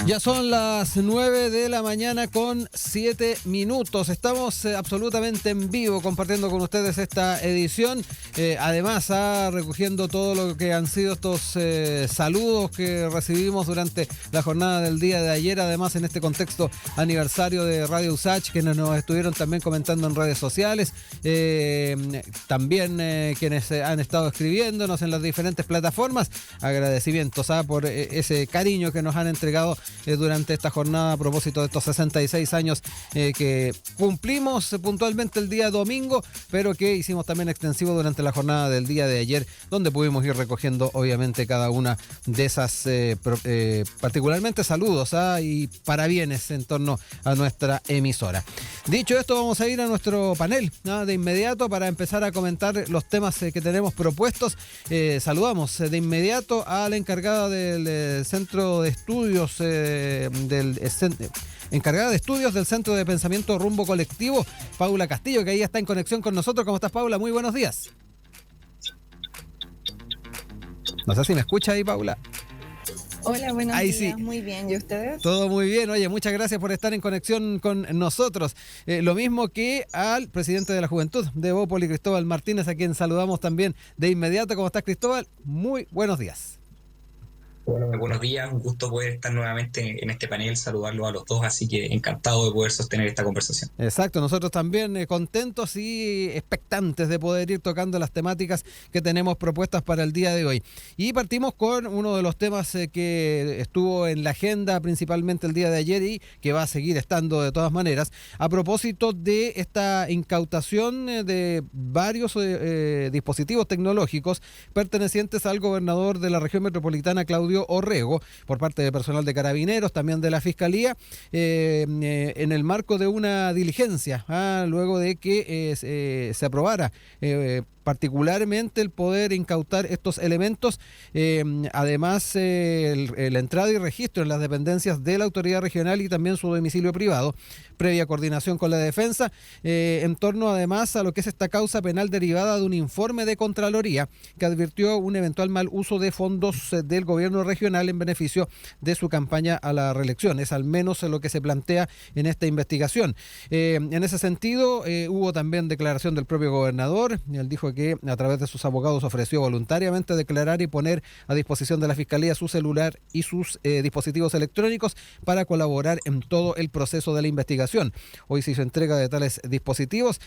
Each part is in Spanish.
Ya son las 9 de la mañana con 7 minutos. Estamos absolutamente en vivo compartiendo con ustedes esta edición. Además, recogiendo todo lo que han sido estos saludos que recibimos durante la jornada del día de ayer. Además, en este contexto aniversario de Radio USACH, quienes nos estuvieron también comentando en redes sociales. También quienes han estado escribiéndonos en las diferentes plataformas. Agradecimientos por ese cariño que nos han entregado durante esta jornada a propósito de estos 66 años que cumplimos puntualmente el día domingo, pero que hicimos también extensivo durante la jornada del día de ayer, donde pudimos ir recogiendo obviamente cada una de esas particularmente saludos y parabienes en torno a nuestra emisora. Dicho esto, vamos a ir a nuestro panel de inmediato para empezar a comentar los temas que tenemos propuestos. Saludamos de inmediato a la encargada del Centro de Estudios encargada de estudios del Centro de Pensamiento Rumbo Colectivo, Paula Castillo, que ahí está en conexión con nosotros. ¿Cómo estás, Paula? Muy buenos días. No sé si me escucha ahí, Paula. Hola, buenos ahí días. Sí. Muy bien. ¿Y ustedes? Todo muy bien. Oye, muchas gracias por estar en conexión con nosotros. Lo mismo que al presidente de la Juventud de Bópoli, Cristóbal Martínez, a quien saludamos también de inmediato. ¿Cómo estás, Cristóbal? Muy buenos días. Bueno, buenos días, un gusto poder estar nuevamente en este panel, saludarlos a los dos, así que encantado de poder sostener esta conversación. Exacto, nosotros también contentos y expectantes de poder ir tocando las temáticas que tenemos propuestas para el día de hoy. Y partimos con uno de los temas que estuvo en la agenda principalmente el día de ayer y que va a seguir estando de todas maneras, a propósito de esta incautación de varios dispositivos tecnológicos pertenecientes al gobernador de la región metropolitana, Claudio Orrego, por parte de personal de Carabineros, también de la Fiscalía, en el marco de una diligencia, luego de que se aprobara particularmente el poder incautar estos elementos. Además, la entrada y registro en las dependencias de la autoridad regional y también su domicilio privado, previa coordinación con la defensa, en torno además a lo que es esta causa penal derivada de un informe de Contraloría que advirtió un eventual mal uso de fondos del gobierno regional en beneficio de su campaña a la reelección. Es al menos lo que se plantea en esta investigación. En ese sentido, hubo también declaración del propio gobernador. Él dijo que a través de sus abogados ofreció voluntariamente declarar y poner a disposición de la Fiscalía su celular y sus dispositivos electrónicos para colaborar en todo el proceso de la investigación. Hoy se hizo entrega de tales dispositivos.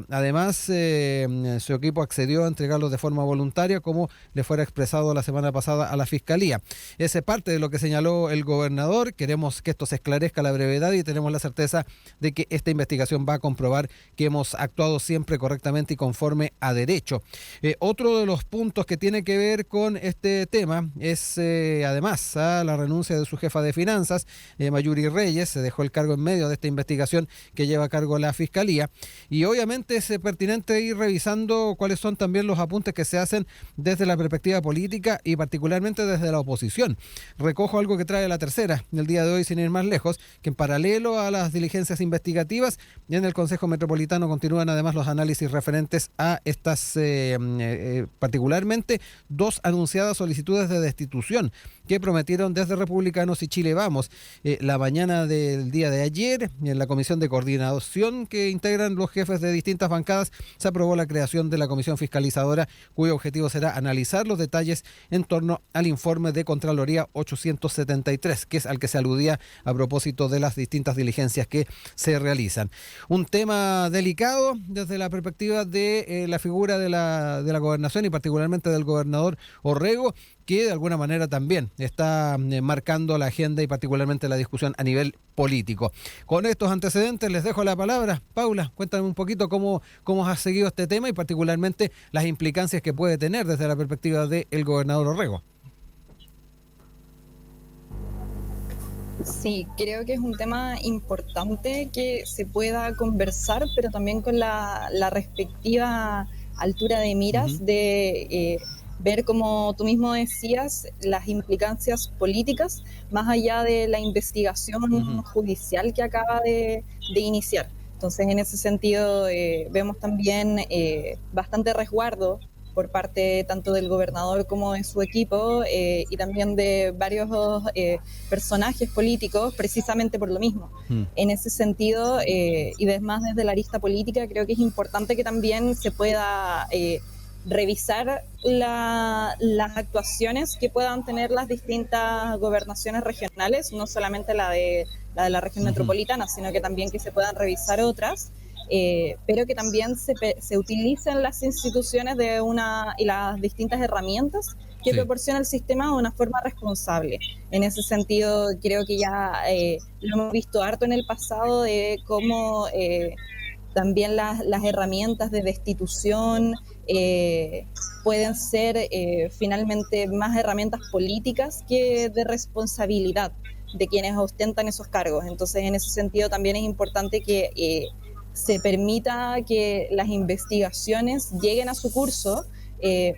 Además, su equipo accedió a entregarlos de forma voluntaria, como le fuera expresado la semana pasada a la Fiscalía. Esa es parte de lo que señaló el gobernador. Queremos que esto se esclarezca a la brevedad y tenemos la certeza de que esta investigación va a comprobar que hemos actuado siempre correctamente y conforme a derecho. Otro de los puntos que tiene que ver con este tema es además la renuncia de su jefa de finanzas, Mayuri Reyes. Se dejó el cargo en medio de esta investigación que lleva a cargo la Fiscalía, y obviamente es pertinente ir revisando cuáles son también los apuntes que se hacen desde la perspectiva política y particularmente desde la oposición. Recojo algo que trae la tercera el día de hoy, sin ir más lejos, que en paralelo a las diligencias investigativas, en el Consejo Metropolitano continúan además los análisis referentes a estas particularmente dos anunciadas solicitudes de destitución que prometieron desde Republicanos y Chile Vamos. La mañana del día de ayer, en la comisión de coordinación que integran los jefes de distintas bancadas, se aprobó la creación de la comisión fiscalizadora, cuyo objetivo será analizar los detalles en torno al informe de Contraloría 873, que es al que se aludía a propósito de las distintas diligencias que se realizan. Un tema delicado desde la perspectiva de la figura de la gobernación y particularmente del gobernador Orrego, que de alguna manera también está marcando la agenda y particularmente la discusión a nivel político. Con estos antecedentes les dejo la palabra. Paula, cuéntame un poquito cómo has seguido este tema y particularmente las implicancias que puede tener desde la perspectiva del gobernador Orrego. Sí, creo que es un tema importante que se pueda conversar, pero también con la respectiva altura de miras de ver, como tú mismo decías, las implicancias políticas más allá de la investigación judicial que acaba de iniciar. Entonces, en ese sentido, vemos también bastante resguardo por parte tanto del gobernador como de su equipo y también de varios personajes políticos, precisamente por lo mismo. En ese sentido, y además desde la arista política, creo que es importante que también se pueda revisar las actuaciones que puedan tener las distintas gobernaciones regionales, no solamente la de la región metropolitana, sino que también que se puedan revisar otras, pero que también se utilicen las instituciones y las distintas herramientas que proporciona el sistema de una forma responsable. En ese sentido, creo que ya lo hemos visto harto en el pasado de cómo también las herramientas de destitución pueden ser finalmente más herramientas políticas que de responsabilidad de quienes ostentan esos cargos. Entonces, en ese sentido también es importante que se permita que las investigaciones lleguen a su curso,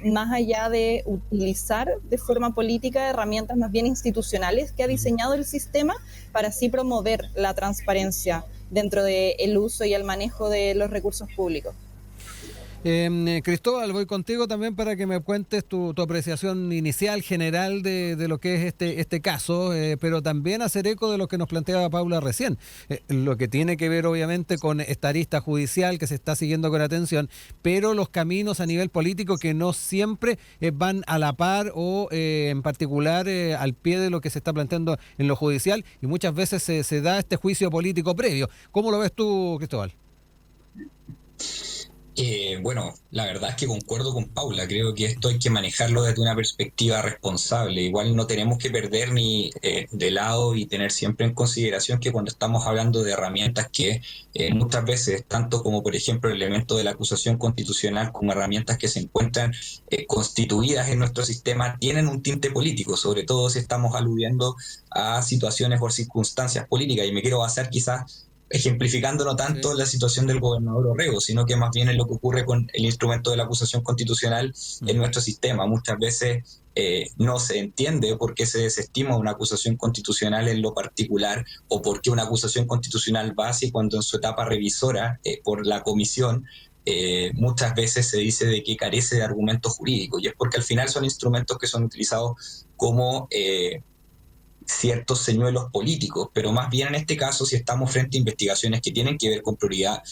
más allá de utilizar de forma política herramientas más bien institucionales que ha diseñado el sistema para así promover la transparencia dentro del uso y el manejo de los recursos públicos. Cristóbal, voy contigo también para que me cuentes tu apreciación inicial, general de lo que es este caso, pero también hacer eco de lo que nos planteaba Paula recién, lo que tiene que ver obviamente con esta arista judicial que se está siguiendo con atención, pero los caminos a nivel político que no siempre van a la par o en particular al pie de lo que se está planteando en lo judicial, y muchas veces se da este juicio político previo. ¿Cómo lo ves tú, Cristóbal? Bueno, la verdad es que concuerdo con Paula. Creo que esto hay que manejarlo desde una perspectiva responsable. Igual no tenemos que perder ni de lado y tener siempre en consideración que cuando estamos hablando de herramientas que muchas veces, tanto como por ejemplo el elemento de la acusación constitucional como herramientas que se encuentran constituidas en nuestro sistema, tienen un tinte político, sobre todo si estamos aludiendo a situaciones o circunstancias políticas. Y me quiero basar quizás ejemplificando no tanto la situación del gobernador Orrego, sino que más bien es lo que ocurre con el instrumento de la acusación constitucional en nuestro sistema. Muchas veces no se entiende por qué se desestima una acusación constitucional en lo particular o por qué una acusación constitucional base cuando en su etapa revisora por la comisión muchas veces se dice de que carece de argumentos jurídicos, y es porque al final son instrumentos que son utilizados como ciertos señuelos políticos, pero más bien en este caso, si estamos frente a investigaciones que tienen que ver con probidad,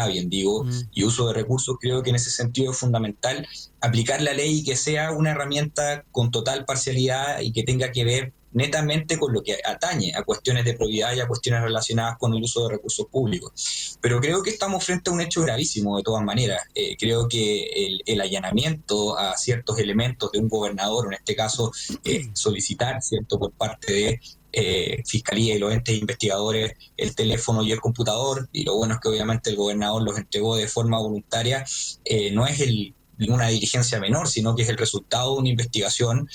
bien digo, y uso de recursos, creo que en ese sentido es fundamental aplicar la ley y que sea una herramienta con total parcialidad y que tenga que ver netamente con lo que atañe a cuestiones de probidad y a cuestiones relacionadas con el uso de recursos públicos. Pero creo que estamos frente a un hecho gravísimo de todas maneras. Creo que el allanamiento a ciertos elementos de un gobernador, en este caso solicitar, ¿cierto?, por parte de Fiscalía y los entes investigadores el teléfono y el computador, y lo bueno es que obviamente el gobernador los entregó de forma voluntaria, no es una diligencia menor, sino que es el resultado de una investigación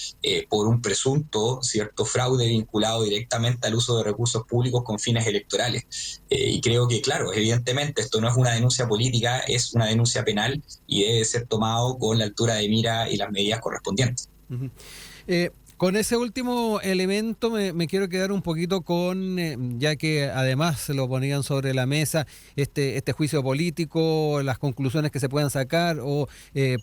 por un presunto cierto fraude vinculado directamente al uso de recursos públicos con fines electorales. Y creo que, claro, evidentemente esto no es una denuncia política, es una denuncia penal y debe ser tomado con la altura de mira y las medidas correspondientes. Con ese último elemento me quiero quedar un poquito con, ya que además se lo ponían sobre la mesa, este juicio político, las conclusiones que se puedan sacar o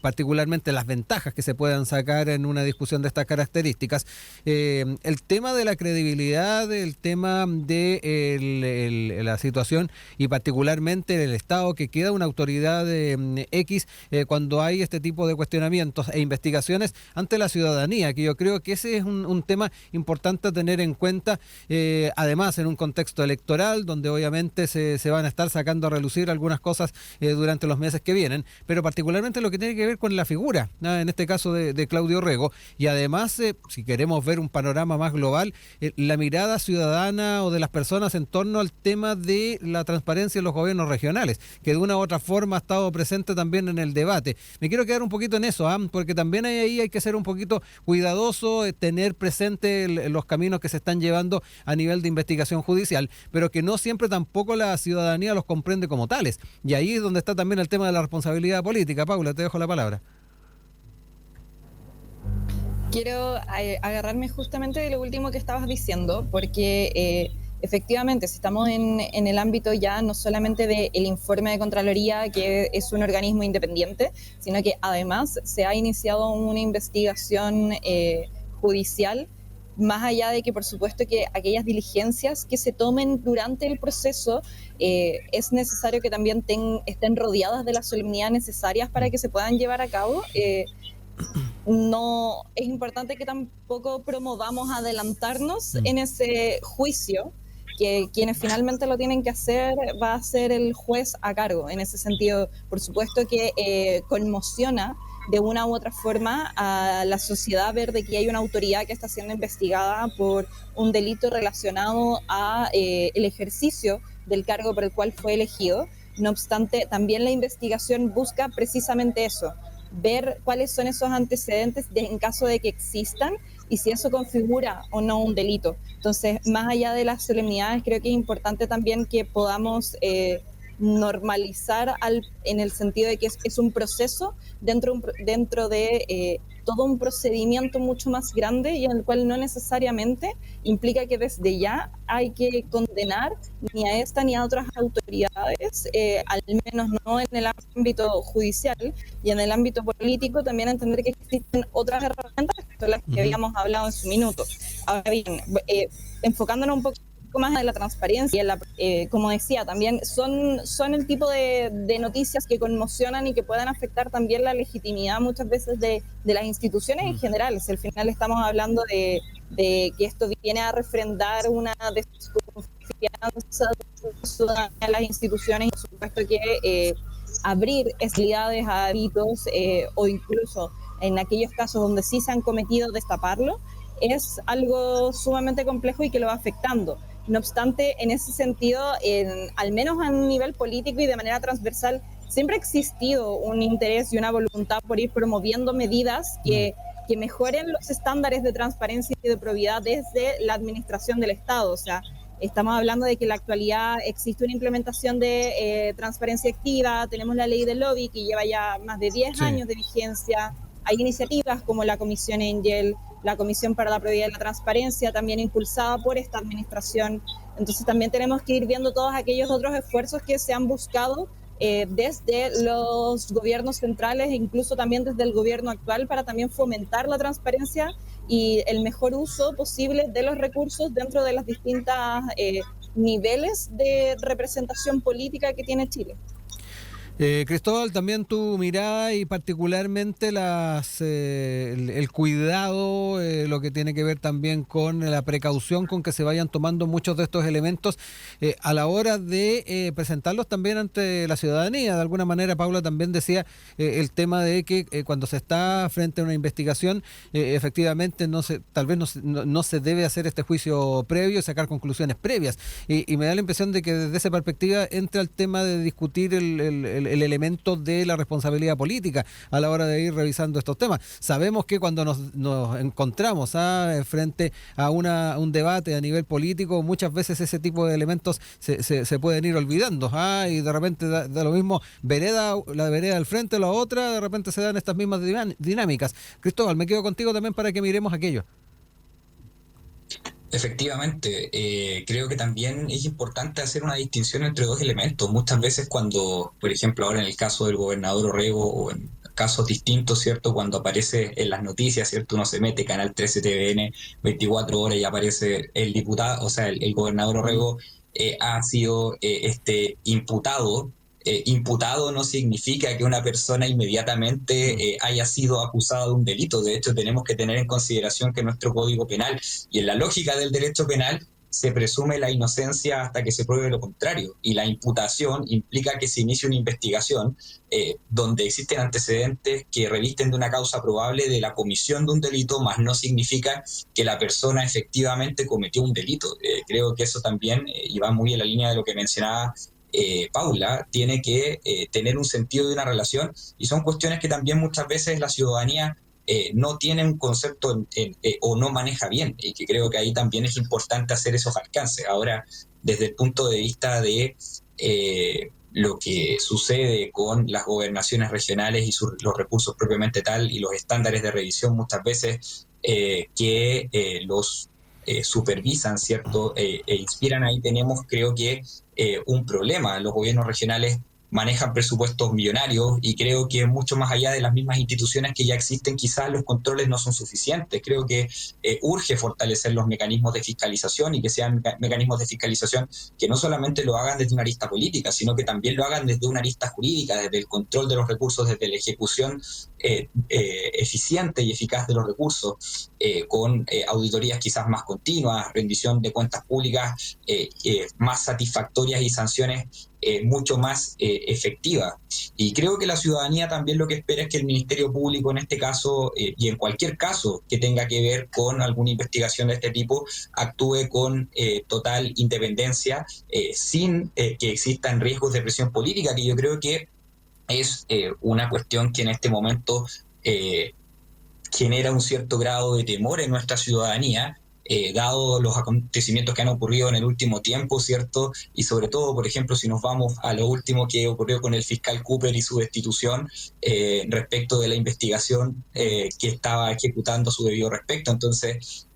particularmente las ventajas que se puedan sacar en una discusión de estas características. El tema de la credibilidad, el tema de la situación y particularmente el Estado, que queda una autoridad X cuando hay este tipo de cuestionamientos e investigaciones ante la ciudadanía, que yo creo que ese es un tema importante a tener en cuenta, además en un contexto electoral donde obviamente se van a estar sacando a relucir algunas cosas durante los meses que vienen, pero particularmente lo que tiene que ver con la figura, en este caso de Claudio Orrego, y además si queremos ver un panorama más global, la mirada ciudadana o de las personas en torno al tema de la transparencia en los gobiernos regionales, que de una u otra forma ha estado presente también en el debate. Me quiero quedar un poquito en eso, porque también ahí hay que ser un poquito cuidadoso, tener presente los caminos que se están llevando a nivel de investigación judicial, pero que no siempre tampoco la ciudadanía los comprende como tales. Y ahí es donde está también el tema de la responsabilidad política. Paula, te dejo la palabra. Quiero agarrarme justamente de lo último que estabas diciendo, porque efectivamente, si estamos en el ámbito ya no solamente del informe de Contraloría, que es un organismo independiente, sino que además se ha iniciado una investigación judicial, más allá de que por supuesto que aquellas diligencias que se tomen durante el proceso es necesario que también estén rodeadas de la solemnidad necesarias para que se puedan llevar a cabo. No es importante que tampoco promovamos adelantarnos en ese juicio, que quienes finalmente lo tienen que hacer va a ser el juez a cargo. En ese sentido, por supuesto que conmociona de una u otra forma a la sociedad ver de que hay una autoridad que está siendo investigada por un delito relacionado a el ejercicio del cargo por el cual fue elegido. No obstante, también la investigación busca precisamente eso, ver cuáles son esos antecedentes en caso de que existan y si eso configura o no un delito. Entonces, más allá de las solemnidades, creo que es importante también que podamos normalizar en el sentido de que es un proceso dentro de todo un procedimiento mucho más grande y en el cual no necesariamente implica que desde ya hay que condenar ni a esta ni a otras autoridades, al menos no en el ámbito judicial, y en el ámbito político también entender que existen otras herramientas que son las que habíamos hablado en su minuto. Ahora bien, enfocándonos un poco más en la transparencia, como decía, también son el tipo de noticias que conmocionan y que pueden afectar también la legitimidad muchas veces de las instituciones en general. Si al final estamos hablando de que esto viene a refrendar una desconfianza de las instituciones, y por supuesto que abrir facilidades a delitos o incluso en aquellos casos donde sí se han cometido, destaparlo, es algo sumamente complejo y que lo va afectando. No obstante, en ese sentido, al menos a un nivel político y de manera transversal, siempre ha existido un interés y una voluntad por ir promoviendo medidas que mejoren los estándares de transparencia y de probidad desde la administración del Estado. O sea, estamos hablando de que en la actualidad existe una implementación de transparencia activa, tenemos la ley del lobby que lleva ya más de 10 años de vigencia, hay iniciativas como la Comisión Angel, la Comisión para la Probidad y la Transparencia, también impulsada por esta administración. Entonces también tenemos que ir viendo todos aquellos otros esfuerzos que se han buscado desde los gobiernos centrales e incluso también desde el gobierno actual para también fomentar la transparencia y el mejor uso posible de los recursos dentro de las distintas niveles de representación política que tiene Chile. Cristóbal, también tu mirada y particularmente el cuidado, lo que tiene que ver también con la precaución con que se vayan tomando muchos de estos elementos a la hora de presentarlos también ante la ciudadanía. De alguna manera, Paula también decía el tema de que cuando se está frente a una investigación, efectivamente tal vez no se debe hacer este juicio previo y sacar conclusiones previas. Y me da la impresión de que desde esa perspectiva entra el tema de discutir el elemento de la responsabilidad política a la hora de ir revisando estos temas. Sabemos que cuando nos encontramos frente a un debate a nivel político, muchas veces ese tipo de elementos se pueden ir olvidando, y de repente da lo mismo la vereda al frente o la otra, de repente se dan estas mismas dinámicas. Cristóbal, me quedo contigo también para que miremos aquello. Efectivamente, creo que también es importante hacer una distinción entre dos elementos. Muchas veces cuando, por ejemplo, ahora en el caso del gobernador Orrego o en casos distintos, ¿cierto? Cuando aparece en las noticias, ¿cierto? Uno se mete, Canal 13, TVN, 24 horas y aparece el diputado, o sea, el gobernador Orrego ha sido imputado. Imputado no significa que una persona inmediatamente haya sido acusada de un delito. De hecho, tenemos que tener en consideración que nuestro Código Penal y en la lógica del derecho penal se presume la inocencia hasta que se pruebe lo contrario. Y la imputación implica que se inicie una investigación donde existen antecedentes que revisten de una causa probable de la comisión de un delito, más no significa que la persona efectivamente cometió un delito. Creo que eso también, y va muy en la línea de lo que mencionaba Paula, tiene que tener un sentido de una relación, y son cuestiones que también muchas veces la ciudadanía no tiene un concepto o no maneja bien, y que creo que ahí también es importante hacer esos alcances. Ahora, desde el punto de vista de lo que sucede con las gobernaciones regionales y los recursos propiamente tal y los estándares de revisión, muchas veces que los supervisan, ¿cierto? E inspiran, ahí tenemos, creo que, un problema. Los gobiernos regionales manejan presupuestos millonarios y creo que mucho más allá de las mismas instituciones que ya existen, quizás los controles no son suficientes. Creo que urge fortalecer los mecanismos de fiscalización y que sean mecanismos de fiscalización que no solamente lo hagan desde una arista política, sino que también lo hagan desde una arista jurídica, desde el control de los recursos, desde la ejecución eficiente y eficaz de los recursos, con auditorías quizás más continuas, rendición de cuentas públicas más satisfactorias y sanciones mucho más efectiva. Y creo que la ciudadanía también lo que espera es que el Ministerio Público en este caso y en cualquier caso que tenga que ver con alguna investigación de este tipo actúe con total independencia, sin que existan riesgos de presión política, que yo creo que es una cuestión que en este momento genera un cierto grado de temor en nuestra ciudadanía, dado los acontecimientos que han ocurrido en el último tiempo, ¿cierto? Y sobre todo, por ejemplo, si nos vamos a lo último que ocurrió con el fiscal Cooper y su destitución respecto de la investigación que estaba ejecutando a su debido respecto. Entonces,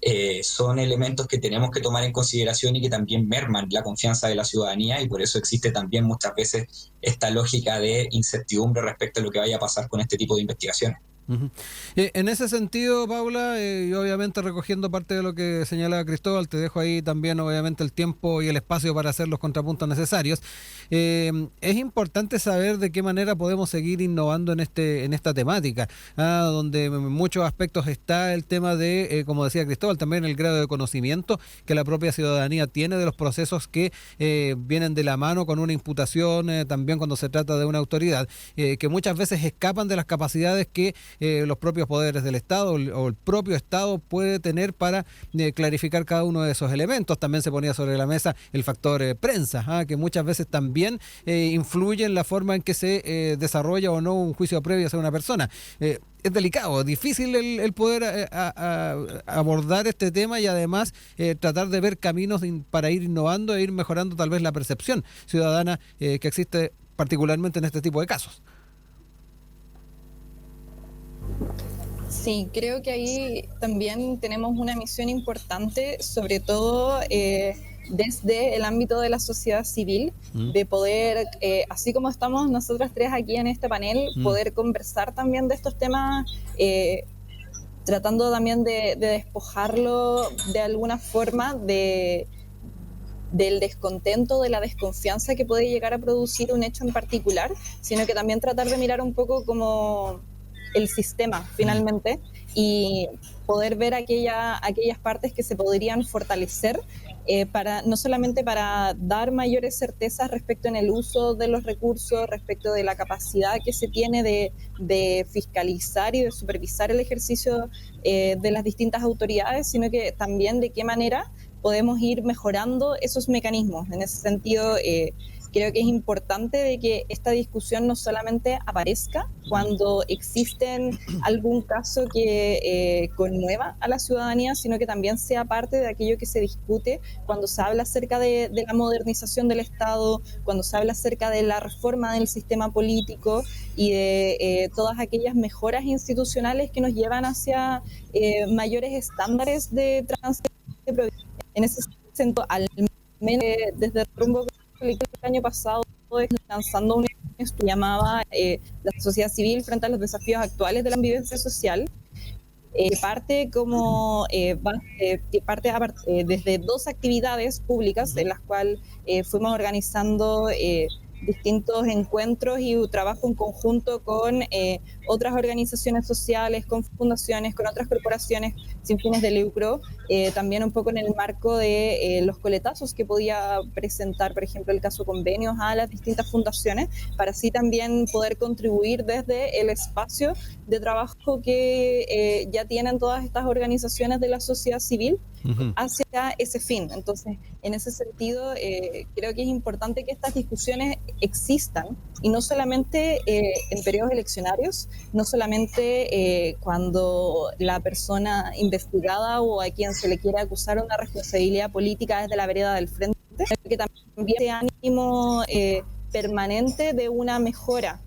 son elementos que tenemos que tomar en consideración y que también merman la confianza de la ciudadanía, y por eso existe también muchas veces esta lógica de incertidumbre respecto a lo que vaya a pasar con este tipo de investigaciones. Uh-huh. En ese sentido, Paula, y obviamente recogiendo parte de lo que señalaba Cristóbal, te dejo ahí también obviamente el tiempo y el espacio para hacer los contrapuntos necesarios. Es importante saber de qué manera podemos seguir innovando en esta temática, donde en muchos aspectos está el tema de, como decía Cristóbal, también el grado de conocimiento que la propia ciudadanía tiene de los procesos que vienen de la mano con una imputación, también cuando se trata de una autoridad, que muchas veces escapan de las capacidades que los propios poderes del Estado o el propio Estado puede tener para clarificar cada uno de esos elementos. También se ponía sobre la mesa el factor prensa, que muchas veces también influye en la forma en que se desarrolla o no un juicio previo hacia una persona. Es delicado, difícil el poder abordar este tema y además tratar de ver caminos para ir innovando e ir mejorando tal vez la percepción ciudadana que existe particularmente en este tipo de casos. Sí, creo que ahí también tenemos una misión importante, sobre todo desde el ámbito de la sociedad civil, de poder, así como estamos nosotros tres aquí en este panel, poder conversar también de estos temas, tratando también de despojarlo de alguna forma del descontento, de la desconfianza que puede llegar a producir un hecho en particular, sino que también tratar de mirar un poco como el sistema finalmente y poder ver aquellas partes que se podrían fortalecer para no solamente para dar mayores certezas respecto en el uso de los recursos, respecto de la capacidad que se tiene de fiscalizar y de supervisar el ejercicio de las distintas autoridades, sino que también de qué manera podemos ir mejorando esos mecanismos. En ese sentido, creo que es importante de que esta discusión no solamente aparezca cuando existen algún caso que conmueva a la ciudadanía, sino que también sea parte de aquello que se discute cuando se habla acerca de la modernización del Estado, cuando se habla acerca de la reforma del sistema político y de todas aquellas mejoras institucionales que nos llevan hacia mayores estándares de transparencia. En ese sentido, al menos desde el rumbo el año pasado lanzando un estudio que llamaba la sociedad civil frente a los desafíos actuales de la convivencia social, parte desde dos actividades públicas en las cuales fuimos organizando distintos encuentros y trabajo en conjunto con otras organizaciones sociales, con fundaciones, con otras corporaciones sin fines de lucro, también un poco en el marco de los coletazos que podía presentar, por ejemplo, el caso convenios a las distintas fundaciones, para así también poder contribuir desde el espacio de trabajo que ya tienen todas estas organizaciones de la sociedad civil hacia ese fin. Entonces, en ese sentido, creo que es importante que estas discusiones existan, y no solamente en periodos eleccionarios, no solamente cuando la persona investigada o a quien se le quiere acusar una responsabilidad política es de la vereda del frente, sino que también ese ánimo permanente de una mejora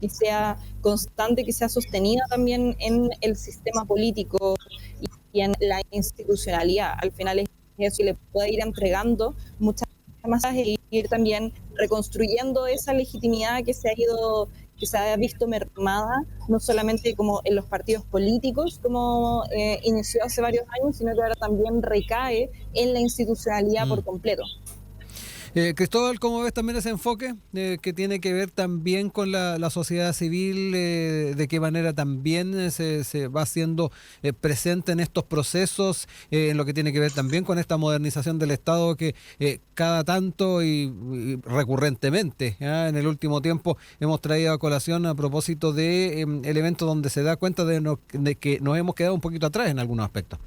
que sea constante, que sea sostenida también en el sistema político, y en la institucionalidad. Al final es eso, y le puede ir entregando muchas más e ir también reconstruyendo esa legitimidad que se ha visto mermada, no solamente como en los partidos políticos, como inició hace varios años, sino que ahora también recae en la institucionalidad por completo. Cristóbal, ¿cómo ves también ese enfoque que tiene que ver también con la sociedad civil? ¿De qué manera también se va haciendo presente en estos procesos? En lo que tiene que ver también con esta modernización del Estado que cada tanto y recurrentemente en el último tiempo hemos traído a colación a propósito de elementos donde se da cuenta de que nos hemos quedado un poquito atrás en algunos aspectos.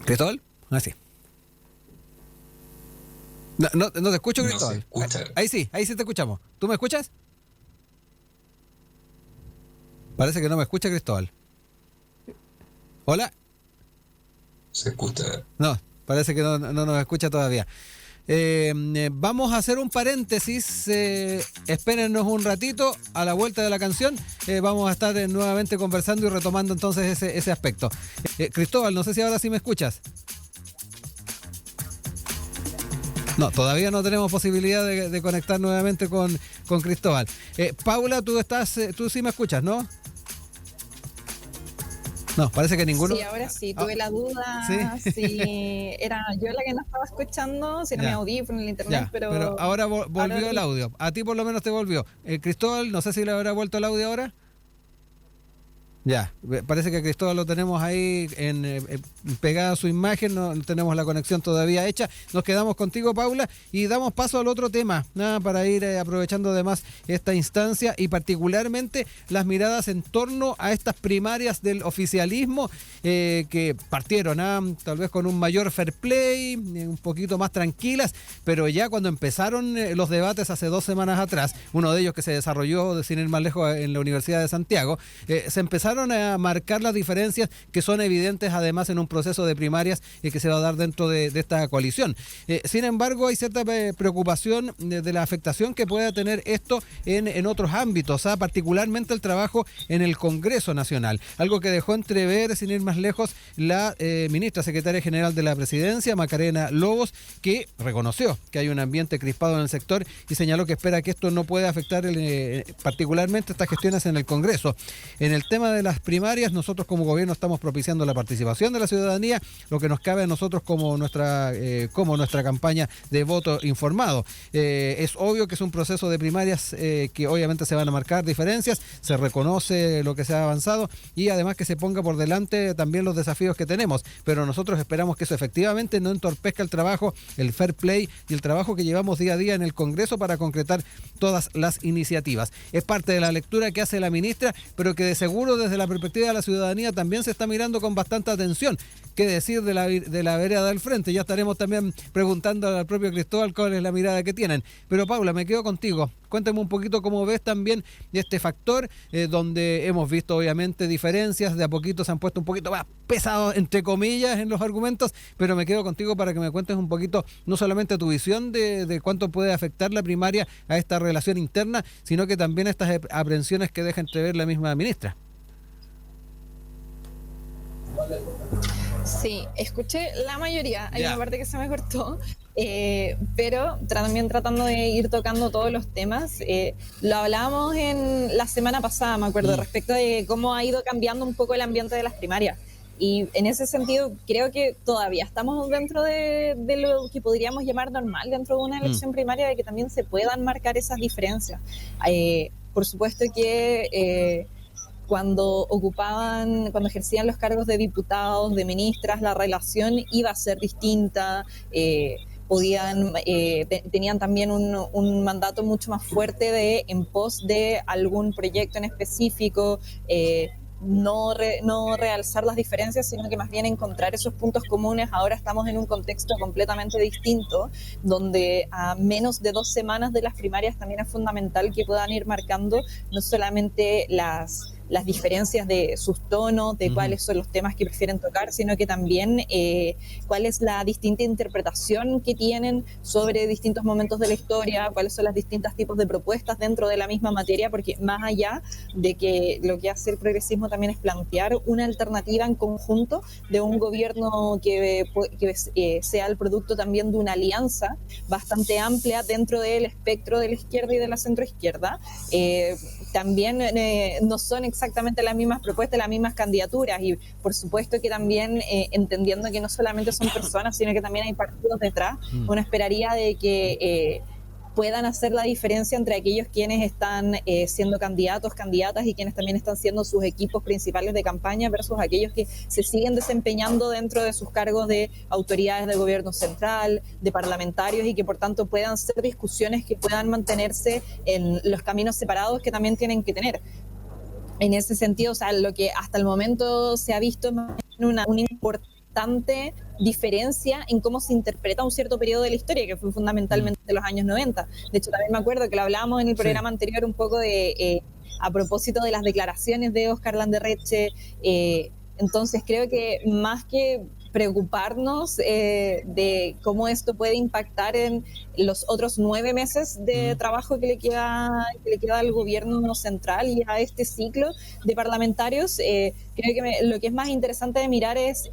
¿Cristóbal? Así. No te escucho, Cristóbal. No se escucha. Ahí sí te escuchamos. ¿Tú me escuchas? Parece que no me escucha, Cristóbal. ¿Hola? Se escucha. No, parece que no nos escucha todavía. Vamos a hacer un paréntesis. Espérennos un ratito. A la vuelta de la canción vamos a estar nuevamente conversando y retomando entonces ese aspecto. Cristóbal, no sé si ahora sí me escuchas. No, todavía no tenemos posibilidad de conectar nuevamente con Cristóbal. Paula, tú sí me escuchas, ¿no? No, parece que ninguno. Sí, ahora sí, tuve la duda. ¿Sí? Si era yo la que no estaba escuchando, si era mi audífono en el internet, ya, pero ahora volvió el audio. A ti por lo menos te volvió. Cristóbal, no sé si le habrá vuelto el audio ahora. Ya, parece que Cristóbal lo tenemos ahí pegada a su imagen, no tenemos la conexión todavía hecha. Nos quedamos contigo, Paula, y damos paso al otro tema, para ir aprovechando además esta instancia y particularmente las miradas en torno a estas primarias del oficialismo que partieron tal vez con un mayor fair play, un poquito más tranquilas, pero ya cuando empezaron los debates hace 2 semanas atrás, uno de ellos que se desarrolló, sin ir más lejos, en la Universidad de Santiago, se empezaron a marcar las diferencias que son evidentes además en un proceso de primarias que se va a dar dentro de esta coalición. Sin embargo, hay cierta preocupación de la afectación que pueda tener esto en otros ámbitos, particularmente el trabajo en el Congreso Nacional, algo que dejó entrever, sin ir más lejos, la ministra secretaria general de la Presidencia, Macarena Lobos, que reconoció que hay un ambiente crispado en el sector y señaló que espera que esto no pueda afectar particularmente estas gestiones en el Congreso. En el tema de las primarias, nosotros como gobierno estamos propiciando la participación de la ciudadanía, lo que nos cabe a nosotros como nuestra campaña de voto informado. Es obvio que es un proceso de primarias que obviamente se van a marcar diferencias, se reconoce lo que se ha avanzado y además que se ponga por delante también los desafíos que tenemos, pero nosotros esperamos que eso efectivamente no entorpezca el trabajo, el fair play y el trabajo que llevamos día a día en el Congreso para concretar todas las iniciativas. Es parte de la lectura que hace la ministra, pero que de seguro desde la perspectiva de la ciudadanía también se está mirando con bastante atención. ¿Qué decir de la vereda del frente? Ya estaremos también preguntando al propio Cristóbal cuál es la mirada que tienen. Pero Paula, me quedo contigo. Cuéntame un poquito cómo ves también este factor, donde hemos visto obviamente diferencias, de a poquito se han puesto un poquito más pesados, entre comillas, en los argumentos, pero me quedo contigo para que me cuentes un poquito, no solamente tu visión de cuánto puede afectar la primaria a esta relación interna, sino que también estas aprensiones que deja entrever la misma ministra. Sí, escuché la mayoría, hay una parte que se me cortó, pero también tratando de ir tocando todos los temas. Lo hablábamos en la semana pasada, me acuerdo, respecto de cómo ha ido cambiando un poco el ambiente de las primarias. Y en ese sentido creo que todavía estamos dentro de lo que podríamos llamar normal dentro de una elección primaria, de que también se puedan marcar esas diferencias. Por supuesto que cuando ejercían los cargos de diputados, de ministras, la relación iba a ser distinta. Tenían también un mandato mucho más fuerte en pos de algún proyecto en específico, no realzar las diferencias, sino que más bien encontrar esos puntos comunes. Ahora estamos en un contexto completamente distinto, donde a menos de 2 semanas de las primarias también es fundamental que puedan ir marcando no solamente las las diferencias de sus tonos, de cuáles son los temas que prefieren tocar, sino que también cuál es la distinta interpretación que tienen sobre distintos momentos de la historia, cuáles son los distintos tipos de propuestas dentro de la misma materia, porque más allá de que lo que hace el progresismo también es plantear una alternativa en conjunto de un gobierno que sea el producto también de una alianza bastante amplia dentro del espectro de la izquierda y de la centroizquierda. También no son exactamente las mismas propuestas, las mismas candidaturas, y por supuesto que también entendiendo que no solamente son personas, sino que también hay partidos detrás, uno esperaría de que puedan hacer la diferencia entre aquellos quienes están siendo candidatos, candidatas y quienes también están siendo sus equipos principales de campaña versus aquellos que se siguen desempeñando dentro de sus cargos de autoridades del gobierno central, de parlamentarios, y que por tanto puedan ser discusiones que puedan mantenerse en los caminos separados que también tienen que tener. En ese sentido, o sea, lo que hasta el momento se ha visto es una importante diferencia en cómo se interpreta un cierto periodo de la historia, que fue fundamentalmente de los años 90. De hecho, también me acuerdo que lo hablábamos en el programa anterior un poco de a propósito de las declaraciones de Óscar Landerreche. Entonces creo que más que preocuparnos de cómo esto puede impactar en los otros 9 meses de trabajo que le queda al gobierno central y a este ciclo de parlamentarios, creo que lo que es más interesante de mirar es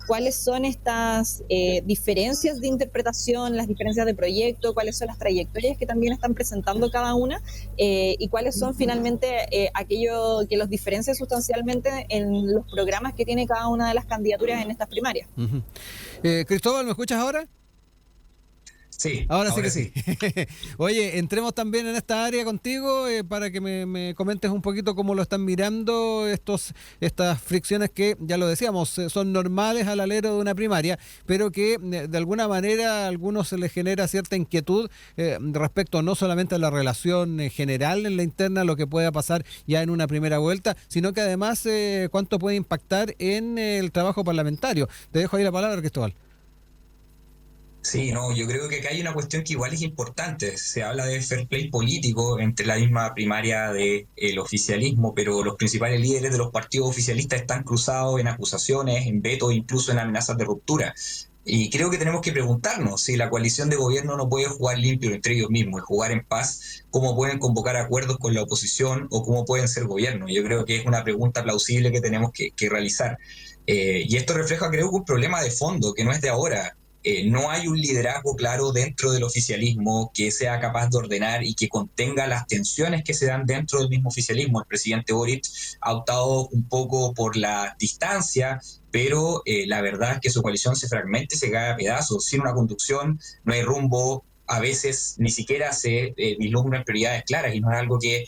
cuáles son estas diferencias de interpretación, las diferencias de proyecto, cuáles son las trayectorias que también están presentando cada una, y cuáles son finalmente aquello que los diferencia sustancialmente en los programas que tiene cada una de las candidaturas en estas primarias. Cristóbal, ¿me escuchas ahora? Sí, ahora sí que sí. Oye, entremos también en esta área contigo para que me comentes un poquito cómo lo están mirando estas fricciones que, ya lo decíamos, son normales al alero de una primaria, pero que de alguna manera a algunos se les genera cierta inquietud respecto no solamente a la relación general en la interna, lo que pueda pasar ya en una primera vuelta, sino que además cuánto puede impactar en el trabajo parlamentario. Te dejo ahí la palabra, Cristóbal. Sí, no, yo creo que acá hay una cuestión que igual es importante. Se habla de fair play político entre la misma primaria del oficialismo, pero los principales líderes de los partidos oficialistas están cruzados en acusaciones, en vetos, incluso en amenazas de ruptura. Y creo que tenemos que preguntarnos si la coalición de gobierno no puede jugar limpio entre ellos mismos y jugar en paz, cómo pueden convocar acuerdos con la oposición o cómo pueden ser gobierno. Yo creo que es una pregunta plausible que tenemos que realizar. Y esto refleja, creo, que un problema de fondo que no es de ahora. No hay un liderazgo claro dentro del oficialismo que sea capaz de ordenar y que contenga las tensiones que se dan dentro del mismo oficialismo. El presidente Boric ha optado un poco por la distancia, pero la verdad es que su coalición se fragmenta y se cae a pedazos. Sin una conducción no hay rumbo. A veces ni siquiera se vislumbran prioridades claras, y no es algo que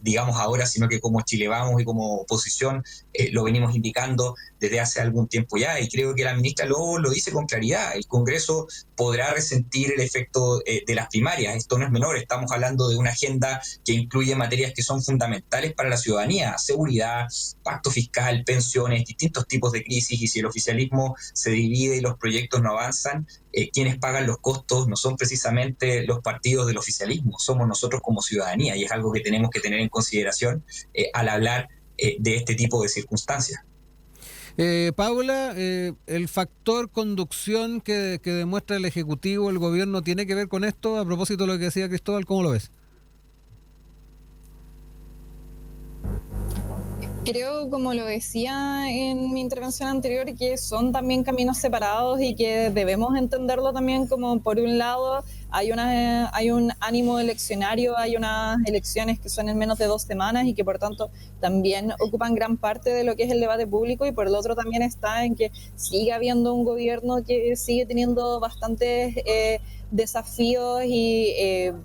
digamos ahora, sino que como Chile Vamos y como oposición lo venimos indicando desde hace algún tiempo ya, y creo que la ministra lo dice con claridad. El Congreso podrá resentir el efecto de las primarias. Esto no es menor, estamos hablando de una agenda que incluye materias que son fundamentales para la ciudadanía: seguridad, pacto fiscal, pensiones, distintos tipos de crisis, y si el oficialismo se divide y los proyectos no avanzan, quienes pagan los costos no son precisamente los partidos del oficialismo, somos nosotros como ciudadanía, y es algo que tenemos que tener en consideración al hablar de este tipo de circunstancias. Paula, ¿el factor conducción que demuestra el Ejecutivo, el Gobierno, tiene que ver con esto? A propósito de lo que decía Cristóbal, ¿cómo lo ves? Creo, como lo decía en mi intervención anterior, que son también caminos separados y que debemos entenderlo también como, por un lado, hay un ánimo eleccionario, hay unas elecciones que son en menos de 2 semanas y que por tanto también ocupan gran parte de lo que es el debate público, y por el otro también está en que sigue habiendo un gobierno que sigue teniendo bastantes desafíos y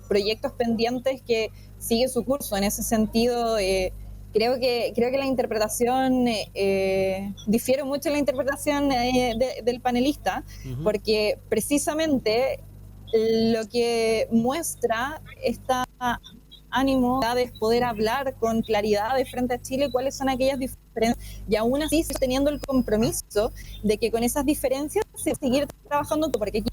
proyectos pendientes que sigue su curso. En ese sentido, creo que la interpretación difiere mucho de la interpretación del panelista, porque precisamente lo que muestra esta ánimo de poder hablar con claridad de frente a Chile cuáles son aquellas diferencias, y aún así teniendo el compromiso de que con esas diferencias se va a seguir trabajando, porque aquí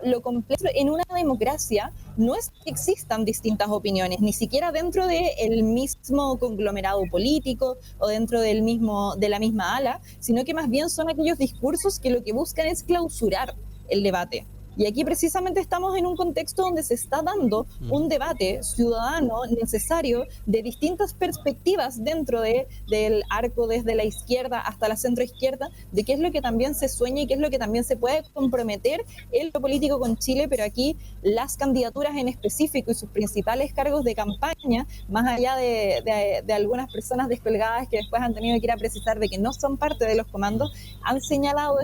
lo complejo en una democracia no es que existan distintas opiniones, ni siquiera dentro del mismo conglomerado político o dentro de la misma ala, sino que más bien son aquellos discursos que lo que buscan es clausurar el debate. Y aquí precisamente estamos en un contexto donde se está dando un debate ciudadano necesario de distintas perspectivas dentro del arco desde la izquierda hasta la centroizquierda, de qué es lo que también se sueña y qué es lo que también se puede comprometer en lo político con Chile, pero aquí las candidaturas en específico y sus principales cargos de campaña, más allá de algunas personas descolgadas que después han tenido que ir a precisar de que no son parte de los comandos, han señalado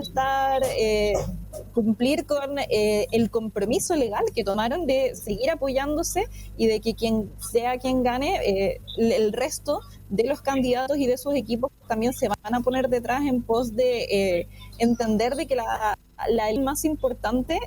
cumplir con el compromiso legal que tomaron de seguir apoyándose y de que quien sea quien gane, el resto de los candidatos y de sus equipos también se van a poner detrás en pos de entender de que la más importante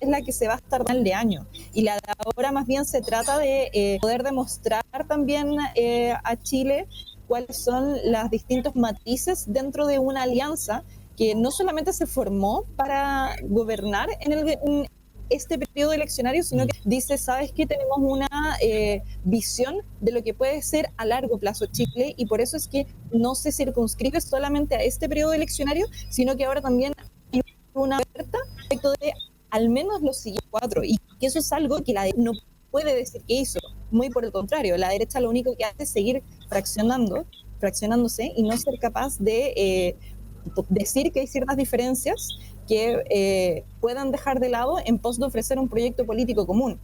es la que se va a estar mal de año, y la de ahora más bien se trata de poder demostrar también a Chile cuáles son los distintos matices dentro de una alianza que no solamente se formó para gobernar en este periodo eleccionario, sino que dice, ¿sabes qué? Tenemos una visión de lo que puede ser a largo plazo Chile, y por eso es que no se circunscribe solamente a este periodo eleccionario, sino que ahora también hay una oferta respecto de al menos los siguientes 4, y que eso es algo que la derecha no puede decir que hizo. Muy por el contrario, la derecha lo único que hace es seguir fraccionándose y no ser capaz de decir que hay ciertas diferencias que puedan dejar de lado en pos de ofrecer un proyecto político común.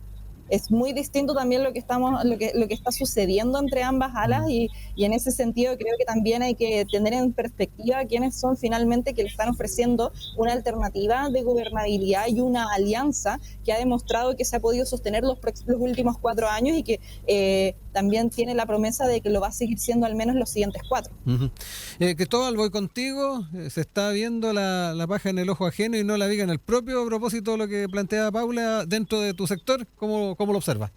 Es muy distinto también lo que está sucediendo entre ambas alas, y en ese sentido creo que también hay que tener en perspectiva quiénes son finalmente que le están ofreciendo una alternativa de gobernabilidad y una alianza que ha demostrado que se ha podido sostener los últimos 4 años y que también tiene la promesa de que lo va a seguir siendo al menos los siguientes 4. Cristóbal, voy contigo. Se está viendo la paja en el ojo ajeno y no la viga en el propio, a propósito de lo que planteaba Paula dentro de tu sector. ¿Cómo lo observas?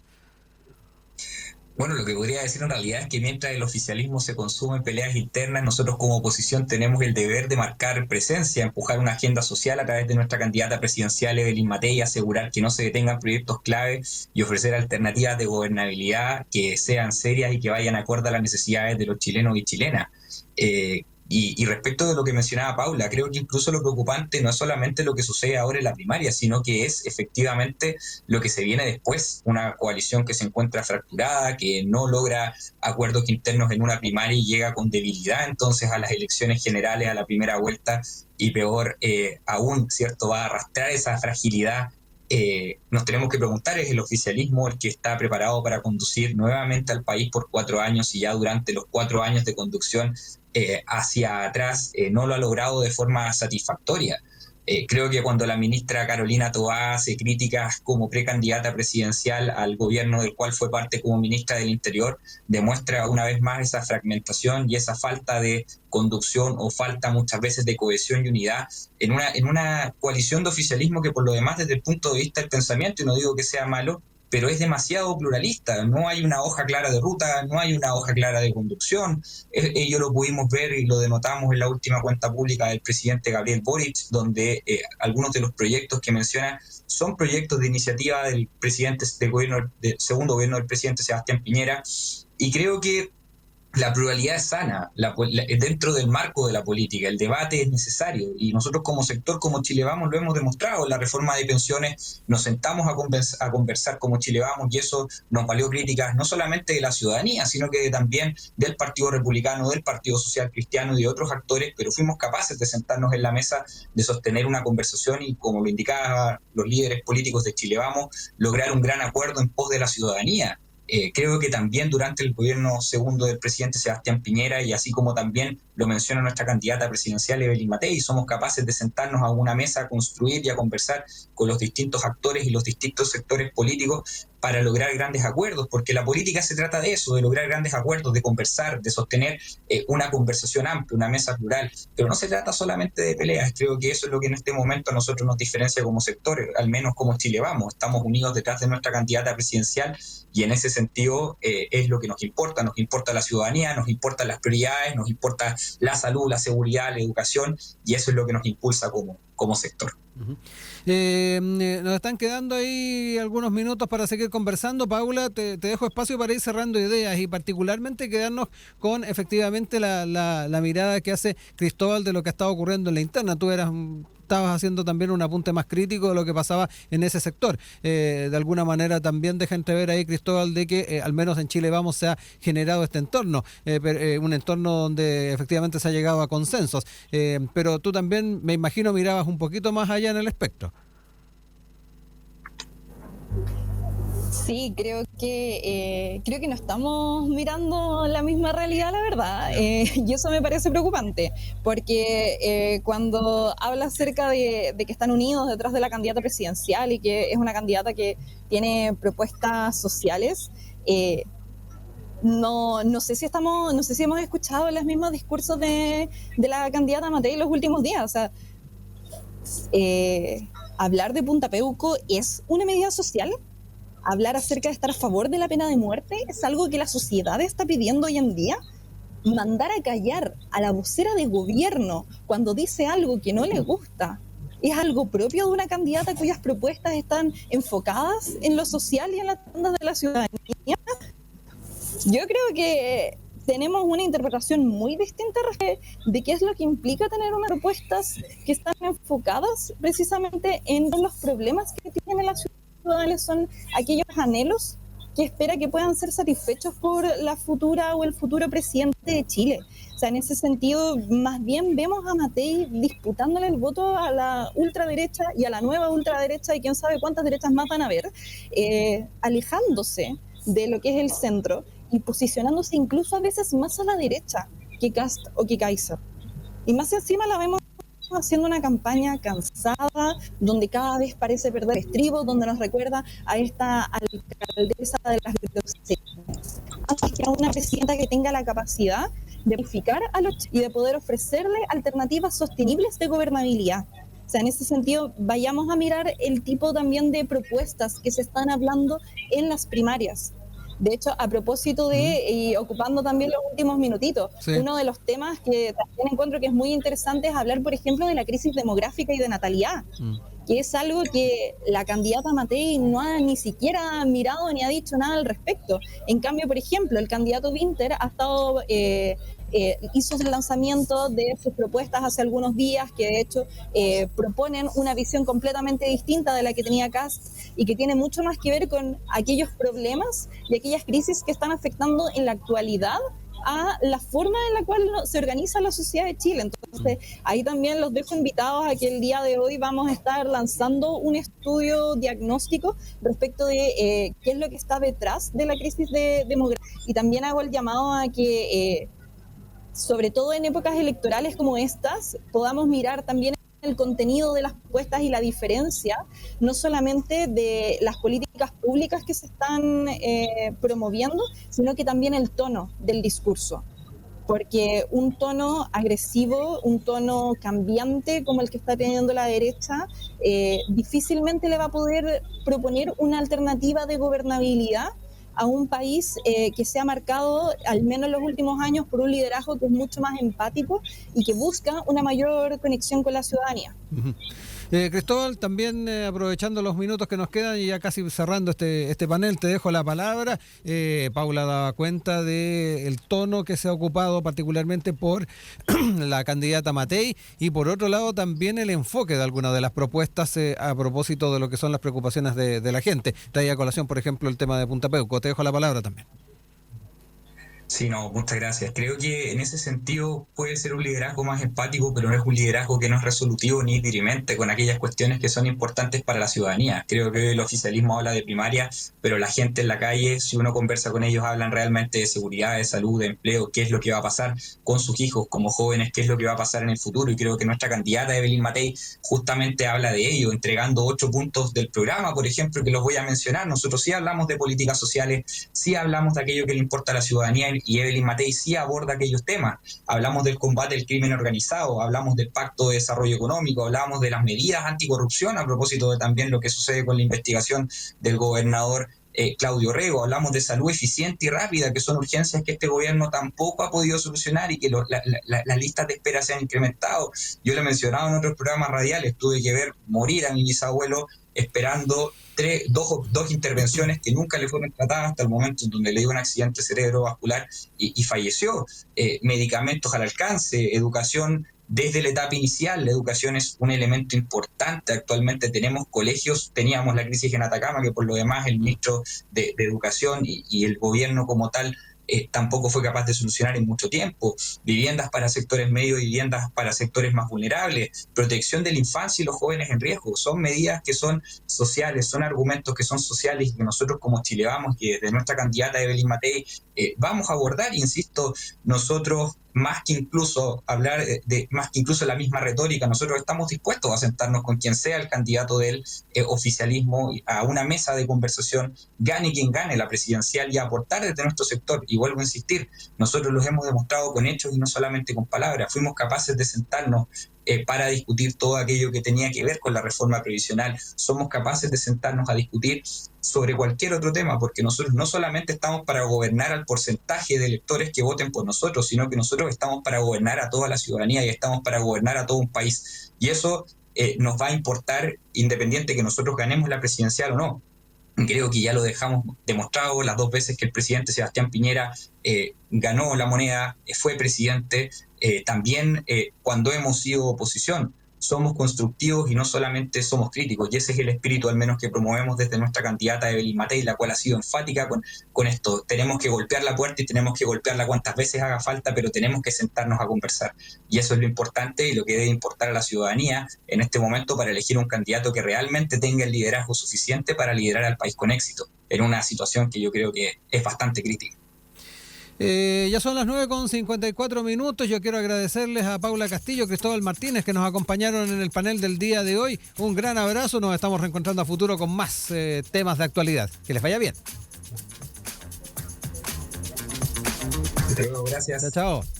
Bueno, lo que podría decir en realidad es que mientras el oficialismo se consume en peleas internas, nosotros como oposición tenemos el deber de marcar presencia, empujar una agenda social a través de nuestra candidata presidencial Evelyn Matei, asegurar que no se detengan proyectos clave y ofrecer alternativas de gobernabilidad que sean serias y que vayan acorde a las necesidades de los chilenos y chilenas. Y respecto de lo que mencionaba Paula, creo que incluso lo preocupante no es solamente lo que sucede ahora en la primaria, sino que es efectivamente lo que se viene después, una coalición que se encuentra fracturada, que no logra acuerdos internos en una primaria y llega con debilidad entonces a las elecciones generales, a la primera vuelta, y peor aún, ¿cierto?, va a arrastrar esa fragilidad. Nos tenemos que preguntar, ¿es el oficialismo el que está preparado para conducir nuevamente al país por 4 años y ya durante los 4 años de conducción hacia atrás no lo ha logrado de forma satisfactoria? Creo que cuando la ministra Carolina Toá hace críticas como precandidata presidencial al gobierno del cual fue parte como ministra del Interior, demuestra una vez más esa fragmentación y esa falta de conducción o falta muchas veces de cohesión y unidad en una coalición de oficialismo que por lo demás desde el punto de vista del pensamiento, y no digo que sea malo, pero es demasiado pluralista, no hay una hoja clara de ruta, no hay una hoja clara de conducción. Ello lo pudimos ver y lo denotamos en la última cuenta pública del presidente Gabriel Boric, donde algunos de los proyectos que menciona son proyectos de iniciativa del presidente del segundo gobierno del presidente Sebastián Piñera, y creo que la pluralidad es sana dentro del marco de la política, el debate es necesario, y nosotros como sector, como Chile Vamos, lo hemos demostrado. En la reforma de pensiones nos sentamos a conversar como Chile Vamos, y eso nos valió críticas no solamente de la ciudadanía, sino que también del Partido Republicano, del Partido Social Cristiano y de otros actores, pero fuimos capaces de sentarnos en la mesa, de sostener una conversación y, como lo indicaban los líderes políticos de Chile Vamos, lograr un gran acuerdo en pos de la ciudadanía. Creo que también durante el gobierno segundo del presidente Sebastián Piñera, y así como también lo menciona nuestra candidata presidencial Evelyn Matei, somos capaces de sentarnos a una mesa a construir y a conversar con los distintos actores y los distintos sectores políticos para lograr grandes acuerdos, porque la política se trata de eso, de lograr grandes acuerdos, de conversar, de sostener una conversación amplia, una mesa plural, pero no se trata solamente de peleas. Creo que eso es lo que en este momento a nosotros nos diferencia como sector, al menos como Chile Vamos. Estamos unidos detrás de nuestra candidata presidencial, y en ese sentido es lo que nos importa la ciudadanía, nos importan las prioridades, nos importa la salud, la seguridad, la educación, y eso es lo que nos impulsa como sector. Ujú. Nos están quedando ahí algunos minutos para seguir conversando. Paula, te dejo espacio para ir cerrando ideas y particularmente quedarnos con efectivamente la mirada que hace Cristóbal de lo que ha estado ocurriendo en la interna. Estabas haciendo también un apunte más crítico de lo que pasaba en ese sector. De alguna manera también deja entrever ahí, Cristóbal, de que al menos en Chile Vamos se ha generado este entorno, un entorno donde efectivamente se ha llegado a consensos. Pero tú también, me imagino, mirabas un poquito más allá en el espectro. Sí, creo que no estamos mirando la misma realidad, la verdad, y eso me parece preocupante, porque cuando habla acerca de que están unidos detrás de la candidata presidencial y que es una candidata que tiene propuestas sociales, no sé si hemos escuchado los mismos discursos de la candidata Matei los últimos días. O sea, hablar de Punta Peuco es una medida social. Hablar acerca de estar a favor de la pena de muerte es algo que la sociedad está pidiendo hoy en día. Mandar a callar a la vocera de gobierno cuando dice algo que no le gusta es algo propio de una candidata cuyas propuestas están enfocadas en lo social y en las demandas de la ciudadanía. Yo creo que tenemos una interpretación muy distinta de qué es lo que implica tener unas propuestas que están enfocadas precisamente en los problemas que tiene la ciudadanía. Son aquellos anhelos que espera que puedan ser satisfechos por la futura o el futuro presidente de Chile. O sea, en ese sentido, más bien vemos a Matei disputándole el voto a la ultraderecha y a la nueva ultraderecha y quién sabe cuántas derechas más van a haber, alejándose de lo que es el centro y posicionándose incluso a veces más a la derecha que Kast o que Kaiser. Y más encima la vemos haciendo una campaña cansada, donde cada vez parece perder estribos, donde nos recuerda a esta alcaldesa de las groserías. Así que a una presidenta que tenga la capacidad de unificar a los y de poder ofrecerle alternativas sostenibles de gobernabilidad. O sea, en ese sentido, vayamos a mirar el tipo también de propuestas que se están hablando en las primarias. De hecho, a propósito y ocupando también los últimos minutitos, sí, uno de los temas que también encuentro que es muy interesante es hablar, por ejemplo, de la crisis demográfica y de natalidad, que es algo que la candidata Matei no ha ni siquiera mirado ni ha dicho nada al respecto. En cambio, por ejemplo, el candidato Winter ha estado... hizo el lanzamiento de sus propuestas hace algunos días, que de hecho proponen una visión completamente distinta de la que tenía Kast y que tiene mucho más que ver con aquellos problemas y aquellas crisis que están afectando en la actualidad a la forma en la cual se organiza la sociedad de Chile. Entonces, ahí también los dejo invitados a que el día de hoy vamos a estar lanzando un estudio diagnóstico respecto de qué es lo que está detrás de la crisis demográfica. Y también hago el llamado a que sobre todo en épocas electorales como estas, podamos mirar también el contenido de las propuestas y la diferencia, no solamente de las políticas públicas que se están promoviendo, sino que también el tono del discurso. Porque un tono agresivo, un tono cambiante como el que está teniendo la derecha, difícilmente le va a poder proponer una alternativa de gobernabilidad a un país que se ha marcado, al menos en los últimos años, por un liderazgo que es mucho más empático y que busca una mayor conexión con la ciudadanía. Uh-huh. Cristóbal, también aprovechando los minutos que nos quedan y ya casi cerrando este panel, te dejo la palabra. Paula daba cuenta del tono que se ha ocupado particularmente por la candidata Matei y por otro lado también el enfoque de algunas de las propuestas a propósito de lo que son las preocupaciones de la gente. Traía a colación, por ejemplo, el tema de Punta Peuco. Te dejo la palabra también. Sí, no, muchas gracias. Creo que en ese sentido puede ser un liderazgo más empático, pero no es un liderazgo que no es resolutivo ni dirimente con aquellas cuestiones que son importantes para la ciudadanía. Creo que el oficialismo habla de primaria, pero la gente en la calle, si uno conversa con ellos, hablan realmente de seguridad, de salud, de empleo, qué es lo que va a pasar con sus hijos como jóvenes, qué es lo que va a pasar en el futuro. Y creo que nuestra candidata Evelyn Matei justamente habla de ello, entregando 8 puntos del programa, por ejemplo, que los voy a mencionar. Nosotros sí hablamos de políticas sociales, sí hablamos de aquello que le importa a la ciudadanía, y Evelyn Matei sí aborda aquellos temas. Hablamos del combate al crimen organizado, hablamos del pacto de desarrollo económico, hablamos de las medidas anticorrupción a propósito de también lo que sucede con la investigación del gobernador Claudio Rego, hablamos de salud eficiente y rápida, que son urgencias que este gobierno tampoco ha podido solucionar y que las listas de espera se han incrementado. Yo lo he mencionado en otros programas radiales, tuve que ver morir a mi bisabuelo esperando dos intervenciones que nunca le fueron tratadas hasta el momento en donde le dio un accidente cerebrovascular y falleció. Medicamentos al alcance, educación desde la etapa inicial. La educación es un elemento importante. Actualmente tenemos colegios, teníamos la crisis en Atacama, que por lo demás el ministro de Educación y el gobierno como tal tampoco fue capaz de solucionar en mucho tiempo. Viviendas para sectores medios y viviendas para sectores más vulnerables, protección de la infancia y los jóvenes en riesgo. Son medidas que son sociales, son argumentos que son sociales y que nosotros como Chile Vamos, que desde nuestra candidata Evelyn Matei vamos a abordar. Insisto, nosotros más que incluso la misma retórica, nosotros estamos dispuestos a sentarnos con quien sea el candidato del oficialismo a una mesa de conversación, gane quien gane la presidencial, y aportar desde nuestro sector. Y vuelvo a insistir, nosotros los hemos demostrado con hechos y no solamente con palabras. Fuimos capaces de sentarnos para discutir todo aquello que tenía que ver con la reforma previsional. Somos capaces de sentarnos a discutir sobre cualquier otro tema, porque nosotros no solamente estamos para gobernar al porcentaje de electores que voten por nosotros, sino que nosotros estamos para gobernar a toda la ciudadanía y estamos para gobernar a todo un país. Y eso nos va a importar independiente que nosotros ganemos la presidencial o no. Creo que ya lo dejamos demostrado las 2 veces que el presidente Sebastián Piñera ganó la moneda, fue presidente. También cuando hemos sido oposición, somos constructivos y no solamente somos críticos, y ese es el espíritu al menos que promovemos desde nuestra candidata Evelyn Matei, la cual ha sido enfática con esto. Tenemos que golpear la puerta y tenemos que golpearla cuantas veces haga falta, pero tenemos que sentarnos a conversar, y eso es lo importante y lo que debe importar a la ciudadanía en este momento para elegir un candidato que realmente tenga el liderazgo suficiente para liderar al país con éxito en una situación que yo creo que es bastante crítica. Ya son las 9:54. Yo quiero agradecerles a Paula Castillo, Cristóbal Martínez, que nos acompañaron en el panel del día de hoy. Un gran abrazo, nos estamos reencontrando a futuro con más temas de actualidad. Que les vaya bien. Gracias. Chao, chao.